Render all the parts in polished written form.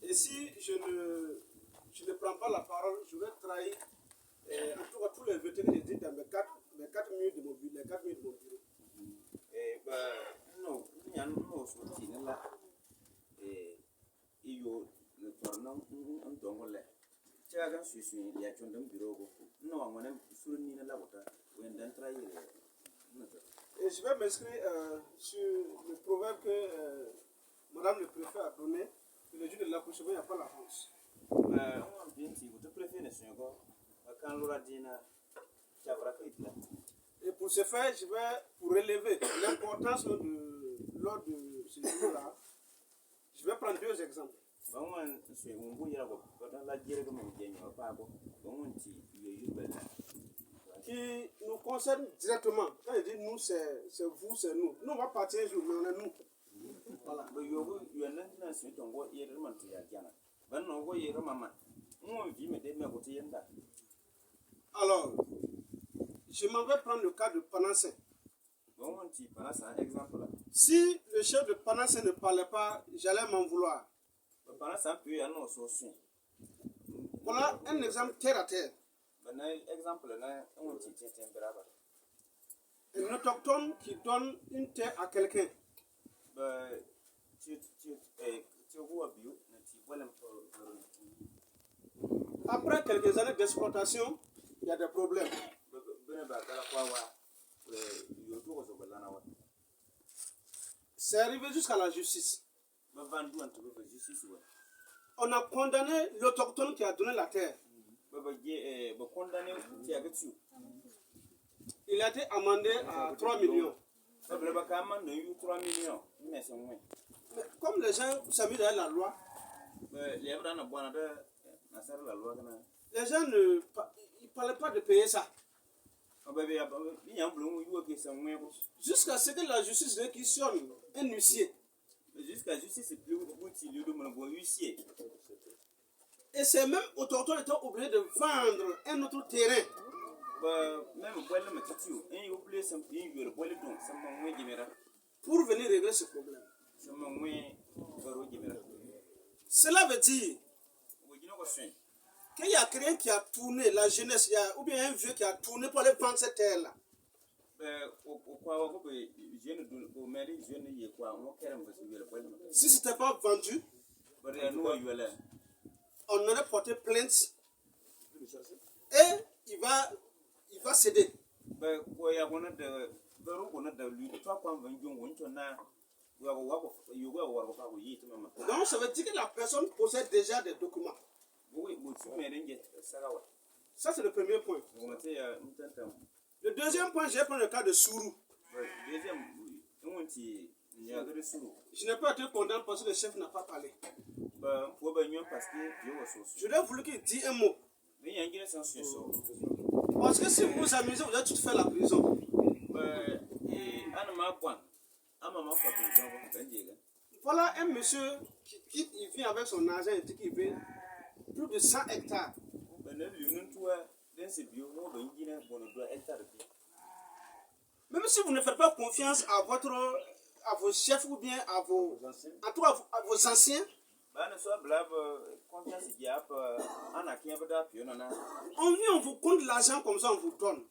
Et si je ne prends pas la parole, je vais trahir en tout cas tous les vérités que j'ai dit dans mes 4 minutes de mon bureau. Les 4 minutes de mon bureau. Et je vais m'inscrire sur le proverbe que Madame le préfet a donné, que le jour de l'accouchement, il n'y a pas la France. Et pour ce faire, je vais, pour relever l'importance lors de ce jour-là, je vais prendre 2 exemples. Qui nous concerne directement. Quand je dis nous, c'est vous, c'est nous. Nous, on va partir un jour, mais on est nous. Voilà. Alors, je m'en vais prendre le cas de Panassin. Si le chef de Panassin ne parlait pas, j'allais m'en vouloir. Voilà un exemple terre à terre. Un autochtone qui donne une terre à quelqu'un. Après quelques années d'exploitation, il y a des problèmes. C'est arrivé jusqu'à la justice. On a condamné l'autochtone qui a donné la terre. Il a été amendé à 3 millions. Mais comme les gens s'amusent derrière la loi, les gens ne parlaient pas de payer ça. Jusqu'à ce que la justice réquisitionne un huissier. Et ces mêmes autochtones étaient obligés de vendre un autre terrain pour venir régler ce problème. Cela veut dire qu'il y a quelqu'un qui a tourné, la jeunesse, ou bien un vieux qui a tourné pour aller vendre cette terre-là. Si ce n'était pas vendu, on aurait porté plainte et il va céder. Donc ça veut dire que la personne possède déjà des documents. Ça c'est le premier point. Le deuxième point, j'ai pris le cas de Sourou. Je n'ai pas été condamné parce que le chef n'a pas parlé. Je lui ai voulu qu'il dise un mot. Parce que si vous vous amusez, vous allez tout faire la prison. Voilà un monsieur qui vient avec son argent et dit qu'il veut plus de 100 hectares. Même si vous ne faites pas confiance à vos chefs ou bien à vos anciens, on vous compte l'argent comme ça, on vous donne.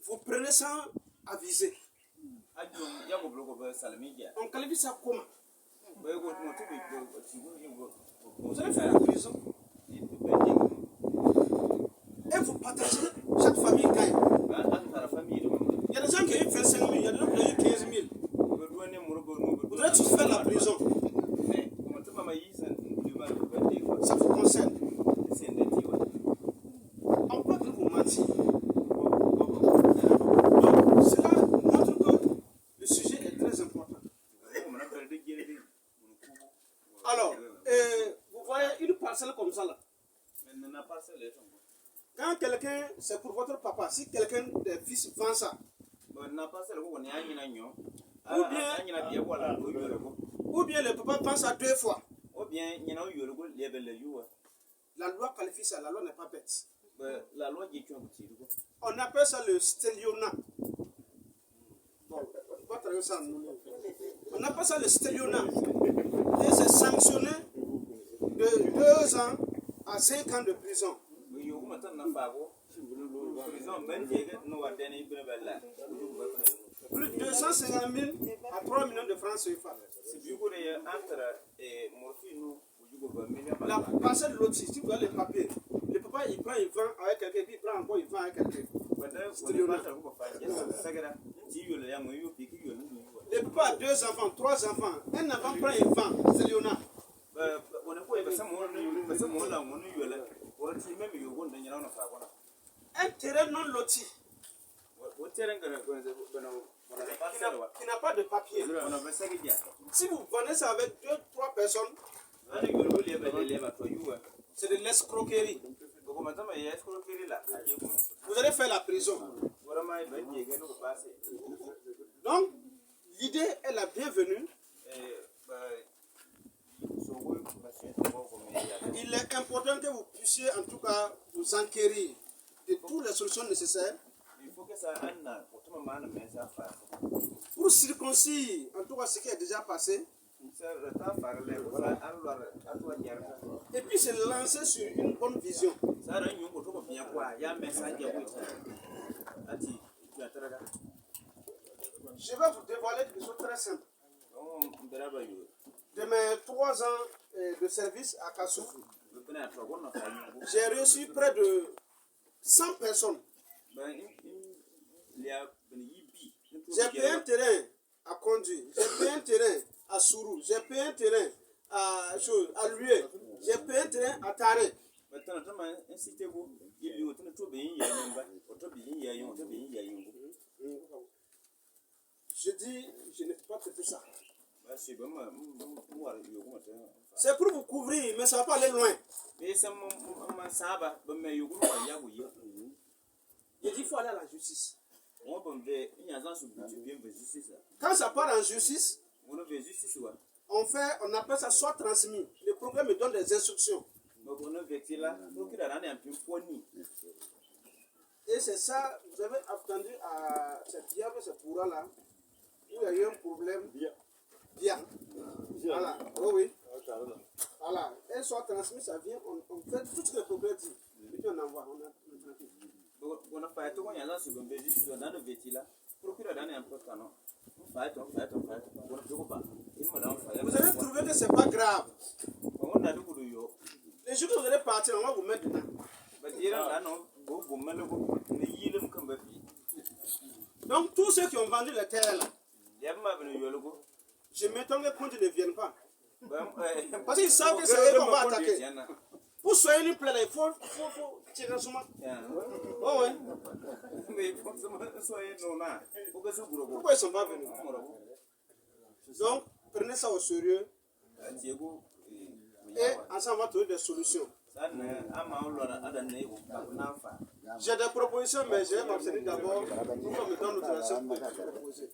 Vous prenez sans aviser. On qualifie ça comment? Vous allez faire la prison. Et vous partagez, chaque famille gagne. Il y a des gens qui ont eu 25 000, il y a des gens qui ont eu 15 000. Vous allez tous faire la prison. Ça vous concerne. On peut que vous mentir. Donc, cela montre que le sujet est très important. Alors, vous voyez une parcelle comme ça là. Quand quelqu'un, c'est pour votre papa, si quelqu'un des fils vend ça, ou bien le papa vend ça 2 fois, la loi qualifie ça, la loi n'est pas bête. On appelle ça le stelliona. Bon, on va traduire ça en nous. On appelle ça le stélionnat. Et c'est sanctionné de 2 ans à 5 ans de prison. Plus de 250 000 à 3 millions de francs CFA. La parcelle de l'autre, si vous avez les papiers, le papa il prend, il vend avec quelqu'un, puis il prend encore, il vend avec quelqu'un. Le papa a 2 enfants, 3 enfants. Un enfant prend, il vend. C'est Léonard. Un terrain non loti qui n'a pas de papier. Si vous vendez ça avec 2-3 personnes, c'est de l'escroquerie. Vous allez faire la prison. Donc, l'idée est la bienvenue. Il est important que vous puissiez en tout cas vous enquérir de toutes les solutions nécessaires pour circoncire en tout cas ce qui est déjà passé et puis se lancer sur une bonne vision. Je vais vous dévoiler des choses très simples. De mes 3 ans de service à Kassou, j'ai reçu près de 100 personnes. J'ai payé un terrain à conduire, j'ai payé un terrain à Sourou, j'ai payé un terrain à Lué, j'ai payé un terrain à Taré. Je dis, je ne peux pas traiter ça. C'est pour vous couvrir, mais ça ne va pas aller loin. Je dis qu'il faut aller à la justice. Quand ça part en justice, on appelle ça soit transmis. Le programme me donne des instructions. Et c'est ça, vous avez attendu à cette diable, ce courant-là, où il y a eu un problème. Bien. Voilà. Oh oui. Voilà. Et soit transmis, ça vient, on fait tout ce que le progrès dit. Et puis on envoie, on est tranquille. Vous allez trouver que c'est pas grave. Les jours que vous allez partir, on va vous mettre dedans. Donc tous ceux qui ont vendu les terres là, je m'étonne que quand ils ne viennent pas. Parce qu'ils savent que c'est eux qu'on va attaquer. Pour soigner une plaie, il faut tirer sur moi. Oh ouais. Pourquoi ils ne sont pas venus? Donc, prenez ça au sérieux. Et ensemble, on va trouver des solutions. J'ai des propositions, mais je vais m'abstenir d'abord pour qu'on me donne l'autorisation pour proposer.